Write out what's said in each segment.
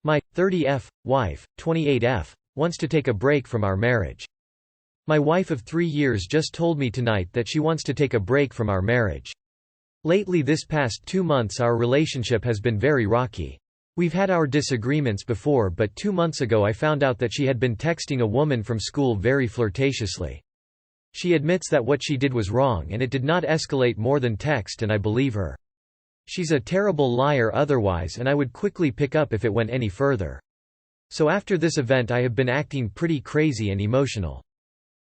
My 30F wife, 28F, wants to take a break from our marriage. My wife of 3 years just told me tonight that she wants to take a break from our marriage. Lately, this past 2 months, our relationship has been very rocky. We've had our disagreements before, but 2 months ago I found out that she had been texting a woman from school very flirtatiously. She admits that what she did was wrong and it did not escalate more than text, and I believe her. She's a terrible liar otherwise, and I would quickly pick up if it went any further. So after this event I have been acting pretty crazy and emotional.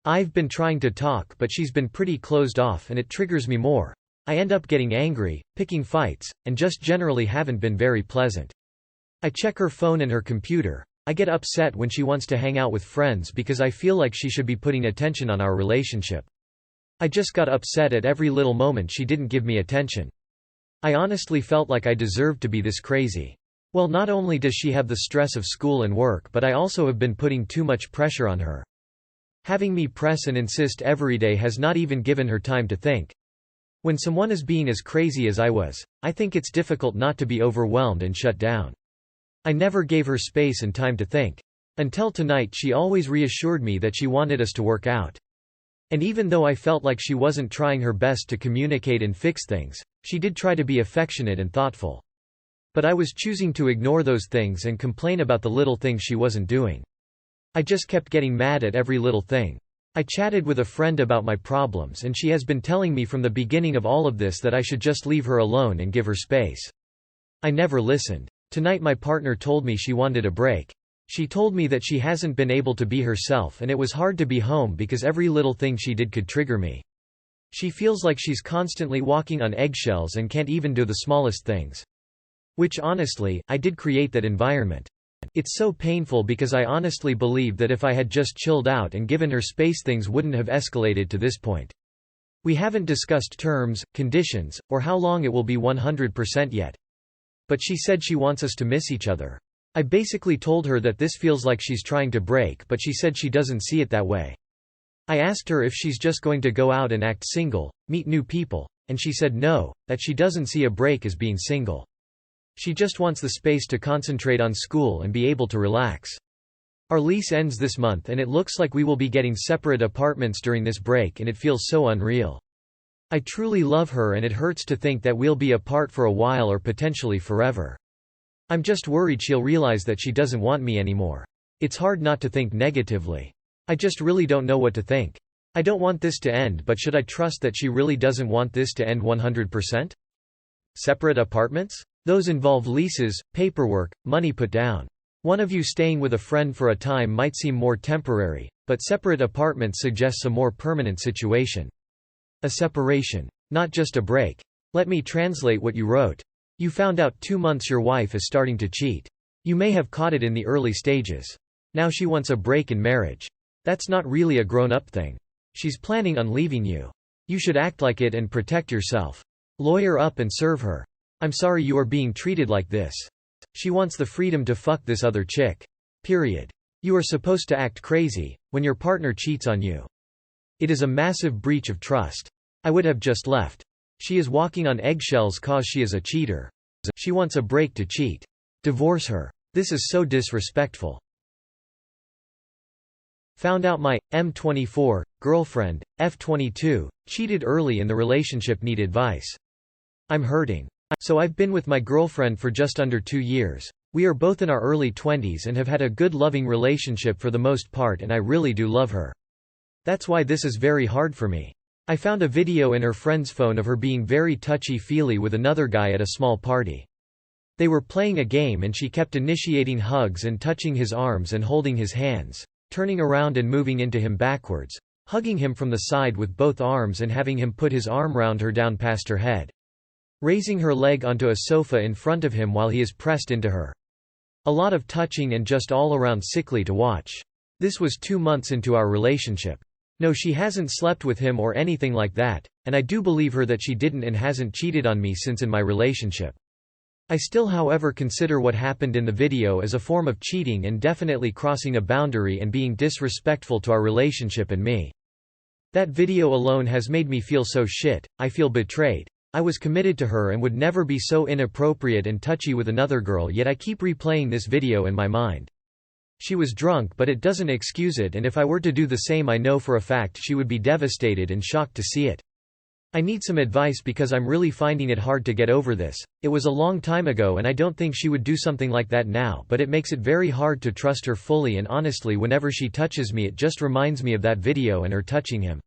I've been trying to talk, but she's been pretty closed off and it triggers me more. I end up getting angry, picking fights, and just generally haven't been very pleasant. I check her phone and her computer. I get upset when she wants to hang out with friends because I feel like she should be putting attention on our relationship. I just got upset at every little moment she didn't give me attention. I honestly felt like I deserved to be this crazy. Well, not only does she have the stress of school and work, but I also have been putting too much pressure on her. Having me press and insist every day has not even given her time to think. When someone is being as crazy as I was, I think it's difficult not to be overwhelmed and shut down. I never gave her space and time to think. Until tonight, she always reassured me that she wanted us to work out. And even though I felt like she wasn't trying her best to communicate and fix things, she did try to be affectionate and thoughtful. But I was choosing to ignore those things and complain about the little things she wasn't doing. I just kept getting mad at every little thing. I chatted with a friend about my problems, and she has been telling me from the beginning of all of this that I should just leave her alone and give her space. I never listened. Tonight my partner told me she wanted a break. She told me that she hasn't been able to be herself and it was hard to be home because every little thing she did could trigger me. She feels like she's constantly walking on eggshells and can't even do the smallest things. Which honestly, I did create that environment. It's so painful because I honestly believe that if I had just chilled out and given her space, things wouldn't have escalated to this point. We haven't discussed terms, conditions, or how long it will be 100% yet. But she said she wants us to miss each other. I basically told her that this feels like she's trying to break, but she said she doesn't see it that way. I asked her if she's just going to go out and act single, meet new people, and she said no, that she doesn't see a break as being single. She just wants the space to concentrate on school and be able to relax. Our lease ends this month and it looks like we will be getting separate apartments during this break, and it feels so unreal. I truly love her and it hurts to think that we'll be apart for a while or potentially forever. I'm just worried she'll realize that she doesn't want me anymore. It's hard not to think negatively. I just really don't know what to think. I don't want this to end, but should I trust that she really doesn't want this to end 100%? Separate apartments? Those involve leases, paperwork, money put down. One of you staying with a friend for a time might seem more temporary, but separate apartments suggests a more permanent situation. A separation. Not just a break. Let me translate what you wrote. You found out 2 months your wife is starting to cheat. You may have caught it in the early stages. Now she wants a break in marriage. That's not really a grown-up thing. She's planning on leaving you. You should act like it and protect yourself. Lawyer up and serve her. I'm sorry you are being treated like this. She wants the freedom to fuck this other chick. Period. You are supposed to act crazy when your partner cheats on you. It is a massive breach of trust. I would have just left. She is walking on eggshells cause she is a cheater. She wants a break to cheat. Divorce her. This is so disrespectful. Found out my M24 girlfriend, F22, cheated early in the relationship, need advice. I'm hurting. So I've been with my girlfriend for just under 2 years. We are both in our early 20s and have had a good loving relationship for the most part, and I really do love her. That's why this is very hard for me. I found a video in her friend's phone of her being very touchy-feely with another guy at a small party. They were playing a game and she kept initiating hugs and touching his arms and holding his hands, turning around and moving into him backwards, hugging him from the side with both arms and having him put his arm round her down past her head, raising her leg onto a sofa in front of him while he is pressed into her. A lot of touching and just all around sickly to watch. This was 2 months into our relationship. No, she hasn't slept with him or anything like that, and I do believe her that she didn't and hasn't cheated on me since in my relationship. I still, however, consider what happened in the video as a form of cheating and definitely crossing a boundary and being disrespectful to our relationship and me. That video alone has made me feel so shit. I feel betrayed. I was committed to her and would never be so inappropriate and touchy with another girl, yet I keep replaying this video in my mind. She was drunk, but it doesn't excuse it, and if I were to do the same, I know for a fact she would be devastated and shocked to see it. I need some advice because I'm really finding it hard to get over this. It was a long time ago and I don't think she would do something like that now, but it makes it very hard to trust her fully, and honestly whenever she touches me it just reminds me of that video and her touching him.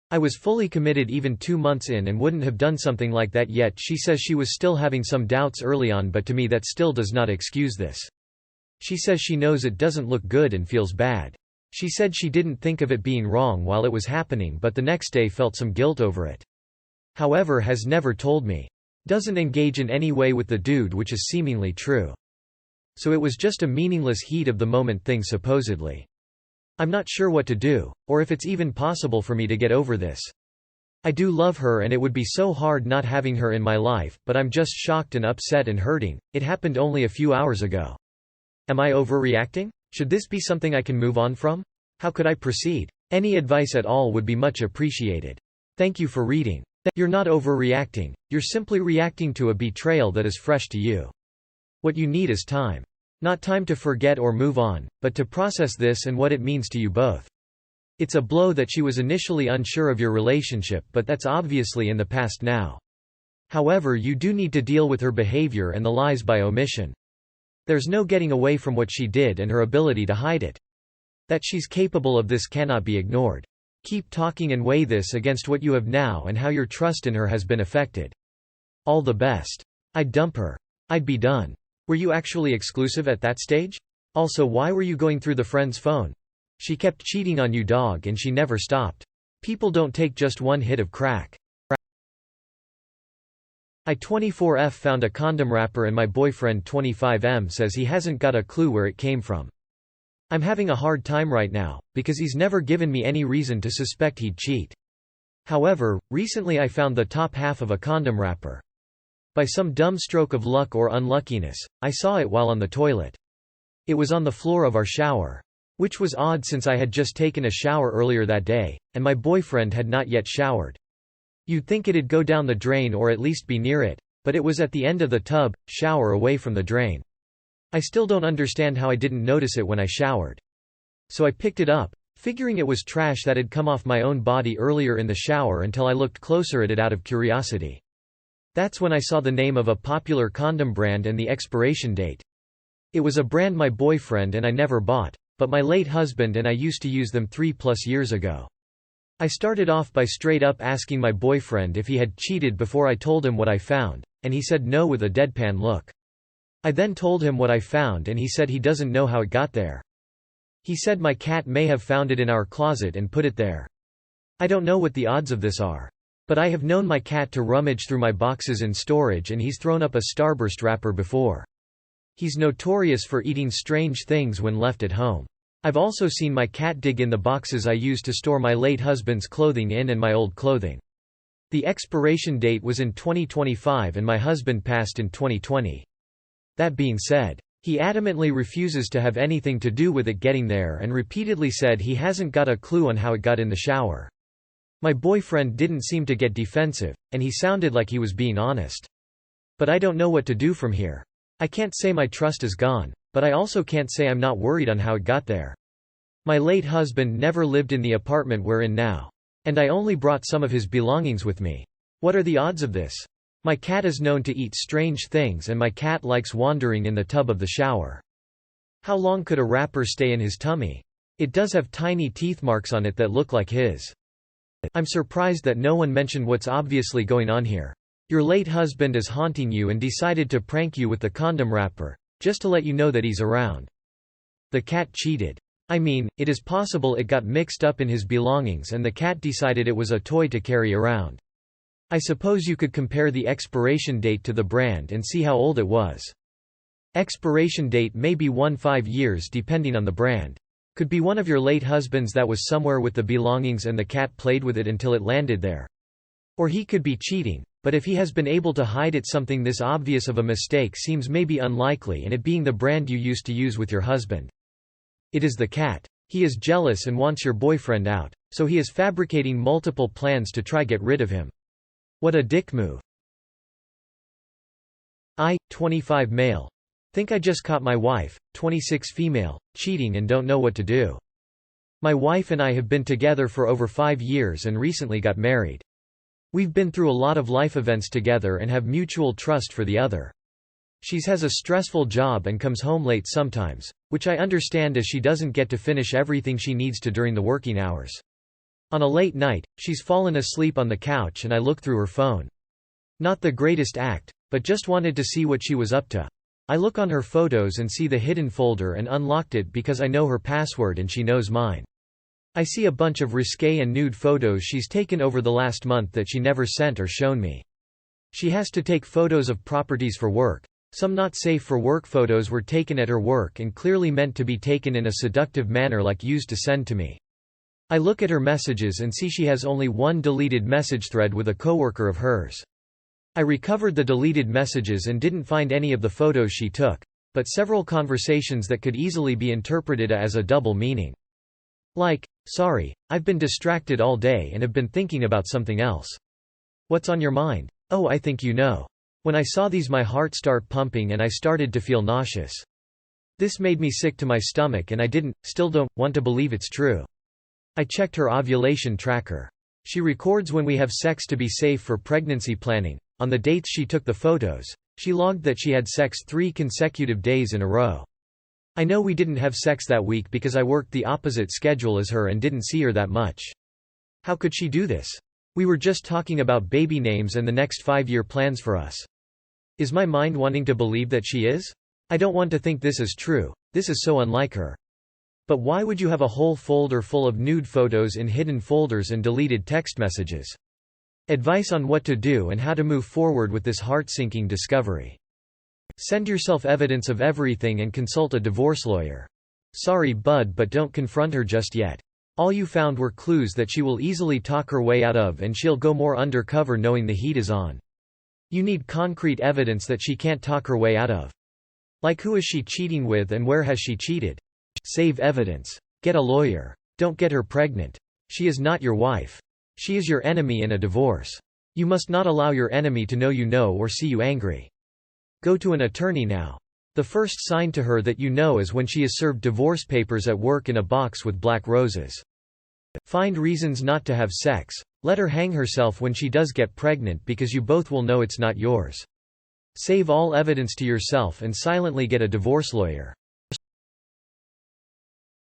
I was fully committed even 2 months in and wouldn't have done something like that yet. She says she was still having some doubts early on, but to me that still does not excuse this. She says she knows it doesn't look good and feels bad. She said she didn't think of it being wrong while it was happening, but the next day felt some guilt over it. However, has never told me. Doesn't engage in any way with the dude, which is seemingly true. So it was just a meaningless heat of the moment thing supposedly. I'm not sure what to do, or if it's even possible for me to get over this. I do love her and it would be so hard not having her in my life, but I'm just shocked and upset and hurting. It happened only a few hours ago. Am I overreacting? Should this be something I can move on from? How could I proceed? Any advice at all would be much appreciated. Thank you for reading. You're not overreacting, you're simply reacting to a betrayal that is fresh to you. What you need is time. Not time to forget or move on, but to process this and what it means to you both. It's a blow that she was initially unsure of your relationship, but that's obviously in the past now. However, you do need to deal with her behavior and the lies by omission. There's no getting away from what she did and her ability to hide it. That she's capable of this cannot be ignored. Keep talking and weigh this against what you have now and how your trust in her has been affected. All the best. I'd dump her. I'd be done. Were you actually exclusive at that stage? Also, why were you going through the friend's phone? She kept cheating on you, dog, and she never stopped. People don't take just one hit of crack. I 24F found a condom wrapper and my boyfriend 25M says he hasn't got a clue where it came from. I'm having a hard time right now, because he's never given me any reason to suspect he'd cheat. However, recently I found the top half of a condom wrapper. By some dumb stroke of luck or unluckiness, I saw it while on the toilet. It was on the floor of our shower. Which was odd since I had just taken a shower earlier that day, and my boyfriend had not yet showered. You'd think it'd go down the drain or at least be near it, but it was at the end of the tub, shower away from the drain. I still don't understand how I didn't notice it when I showered. So I picked it up, figuring it was trash that had come off my own body earlier in the shower until I looked closer at it out of curiosity. That's when I saw the name of a popular condom brand and the expiration date. It was a brand my boyfriend and I never bought, but my late husband and I used to use them 3+ years ago. I started off by straight up asking my boyfriend if he had cheated before I told him what I found, and he said no with a deadpan look. I then told him what I found and he said he doesn't know how it got there. He said my cat may have found it in our closet and put it there. I don't know what the odds of this are. But I have known my cat to rummage through my boxes in storage and he's thrown up a Starburst wrapper before. He's notorious for eating strange things when left at home. I've also seen my cat dig in the boxes I used to store my late husband's clothing in and my old clothing. The expiration date was in 2025 and my husband passed in 2020. That being said, he adamantly refuses to have anything to do with it getting there and repeatedly said he hasn't got a clue on how it got in the shower. My boyfriend didn't seem to get defensive, and he sounded like he was being honest. But I don't know what to do from here. I can't say my trust is gone, but I also can't say I'm not worried on how it got there. My late husband never lived in the apartment we're in now. And I only brought some of his belongings with me. What are the odds of this? My cat is known to eat strange things and my cat likes wandering in the tub of the shower. How long could a wrapper stay in his tummy? It does have tiny teeth marks on it that look like his. I'm surprised that no one mentioned what's obviously going on here. Your late husband is haunting you and decided to prank you with the condom wrapper, just to let you know that he's around. The cat cheated. I mean, it is possible it got mixed up in his belongings and the cat decided it was a toy to carry around. I suppose you could compare the expiration date to the brand and see how old it was. Expiration date may be 5 years depending on the brand. Could be one of your late husband's that was somewhere with the belongings and the cat played with it until it landed there. Or he could be cheating, but if he has been able to hide it, something this obvious of a mistake seems maybe unlikely, and it being the brand you used to use with your husband. It is the cat. He is jealous and wants your boyfriend out, so he is fabricating multiple plans to try get rid of him. What a dick move. I, 25 male. Think I just caught my wife, 26 female, cheating and don't know what to do. My wife and I have been together for over 5 years and recently got married. We've been through a lot of life events together and have mutual trust for the other. She has a stressful job and comes home late sometimes, which I understand as she doesn't get to finish everything she needs to during the working hours. On a late night, she's fallen asleep on the couch and I look through her phone. Not the greatest act, but just wanted to see what she was up to. I look on her photos and see the hidden folder and unlocked it because I know her password and she knows mine. I see a bunch of risque and nude photos she's taken over the last month that she never sent or shown me. She has to take photos of properties for work. Some not safe for work photos were taken at her work and clearly meant to be taken in a seductive manner like used to send to me. I look at her messages and see she has only one deleted message thread with a coworker of hers. I recovered the deleted messages and didn't find any of the photos she took, but several conversations that could easily be interpreted as a double meaning. Like, sorry, I've been distracted all day and have been thinking about something else. What's on your mind? Oh, I think you know. When I saw these my heart start pumping and I started to feel nauseous. This made me sick to my stomach and I still don't, want to believe it's true. I checked her ovulation tracker. She records when we have sex to be safe for pregnancy planning. On the dates she took the photos, she logged that she had sex 3 consecutive days in a row. I know we didn't have sex that week because I worked the opposite schedule as her and didn't see her that much. How could she do this? We were just talking about baby names and the next 5-year plans for us. Is my mind wanting to believe that she is? I don't want to think this is true. This is so unlike her. But why would you have a whole folder full of nude photos in hidden folders and deleted text messages? Advice on what to do and how to move forward with this heart-sinking discovery. Send yourself evidence of everything and consult a divorce lawyer. Sorry bud, but don't confront her just yet. All you found were clues that she will easily talk her way out of and she'll go more undercover knowing the heat is on. You need concrete evidence that she can't talk her way out of. Like who is she cheating with and where has she cheated? Save evidence. Get a lawyer. Don't get her pregnant. She is not your wife. She is your enemy in a divorce. You must not allow your enemy to know you know or see you angry. Go to an attorney now. The first sign to her that you know is when she is served divorce papers at work in a box with black roses. Find reasons not to have sex. Let her hang herself when she does get pregnant because you both will know it's not yours. Save all evidence to yourself and silently get a divorce lawyer.